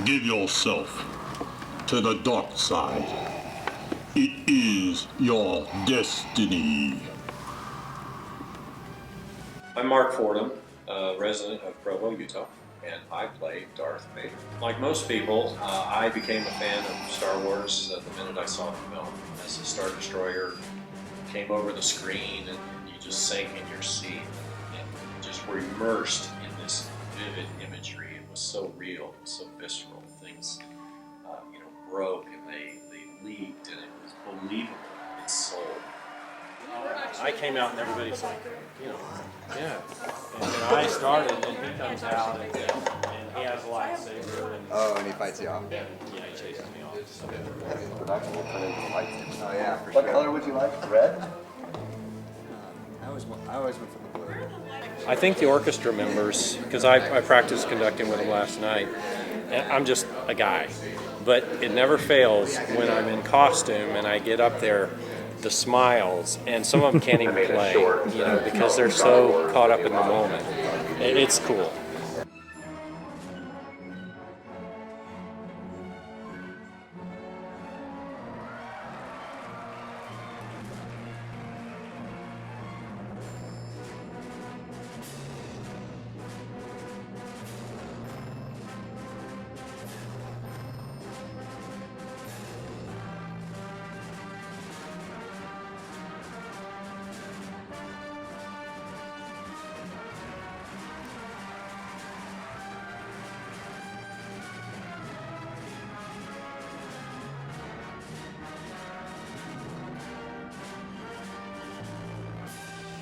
give yourself to the dark side. It is your destiny. I'm Mark Fordham, a resident of Provo, Utah, and I play Darth Vader. Like most people, I became a fan of Star Wars the minute I saw the film. As the Star Destroyer came over the screen and you just sank in your seat and just were immersed in this vivid imagery. It was so real, it was so visceral. Things broke and they leaked, and it was believable in its soul. I came out and everybody's like, yeah. And I started, and he comes out, and he has a lightsaber. And he fights you off? Yeah, he chases me off. So. Production will put in the lightsaber. Oh yeah, for What sure. color would you like? Red? I always went for the blue. I think the orchestra members, because I practiced conducting with them last night, and I'm just a guy, but it never fails when I'm in costume and I get up there, the smiles, and some of them can't even play, because they're so caught up in the moment. It's cool.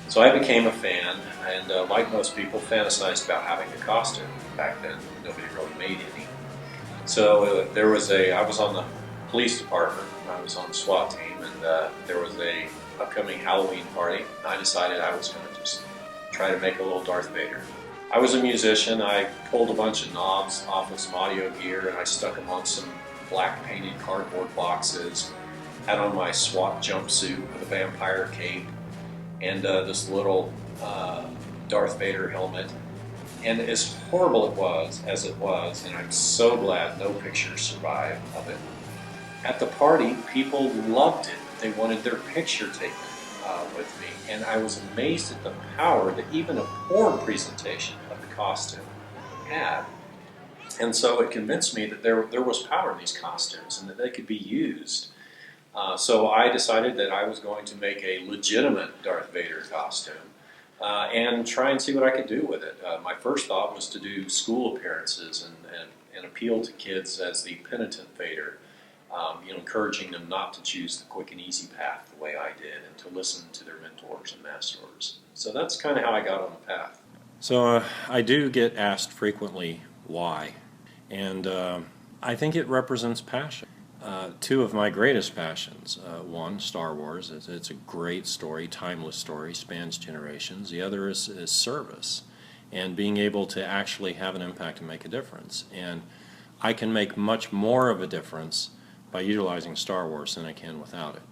So I became a fan, and like most people, fantasized about having a costume. Back then, nobody really made any. So I was on the police department, I was on the SWAT team, and there was a upcoming Halloween party. I decided I was going to just try to make a little Darth Vader. I was a musician. I pulled a bunch of knobs off of some audio gear, and I stuck them on some black painted cardboard boxes, had on my SWAT jumpsuit with a vampire cape, and this little Darth Vader helmet. And as horrible as it was, and I'm so glad no pictures survived of it, at the party, people loved it. They wanted their picture taken with me. And I was amazed at the power that even a poor presentation of the costume had. And so it convinced me that there was power in these costumes and that they could be used. So I decided that I was going to make a legitimate Darth Vader costume and try and see what I could do with it. My first thought was to do school appearances and appeal to kids as the penitent Vader, encouraging them not to choose the quick and easy path the way I did and to listen to their mentors and masters. So that's kind of how I got on the path. So I do get asked frequently why, and I think it represents passion. Two of my greatest passions. One, Star Wars. It's a great story, timeless story, spans generations. The other is service and being able to actually have an impact and make a difference. And I can make much more of a difference by utilizing Star Wars than I can without it.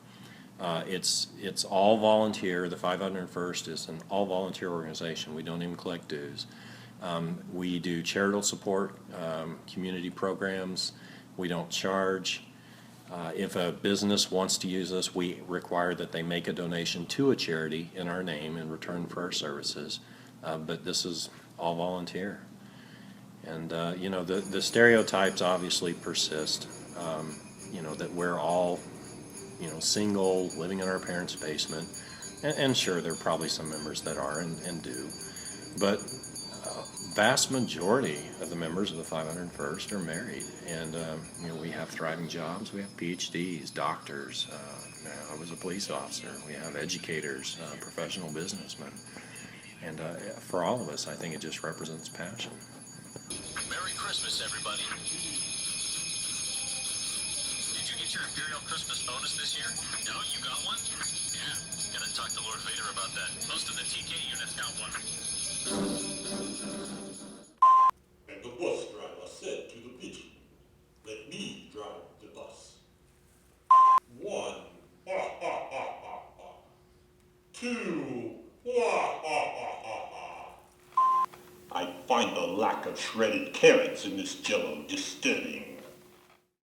It's all volunteer. The 501st is an all-volunteer organization. We don't even collect dues. We do charitable support, community programs. We don't charge. If a business wants to use us, we require that they make a donation to a charity in our name in return for our services. But this is all volunteer. And, the stereotypes obviously persist, that we're all, single, living in our parents' basement. And sure, there are probably some members that are and do. But vast majority of the members of the 501st are married, and we have thriving jobs. We have PhDs, doctors. I was a police officer. We have educators, professional businessmen, and for all of us, I think it just represents passion. Merry Christmas, everybody! Did you get your Imperial Christmas bonus this year? No, you got one? Yeah, gotta talk to Lord Vader about that. Most of the TK units got one. And the bus driver said to the pigeon, "Let me drive the bus." 1, ha ha ha ha ha. 2, ha ha ha ha ha. I find the lack of shredded carrots in this jello disturbing.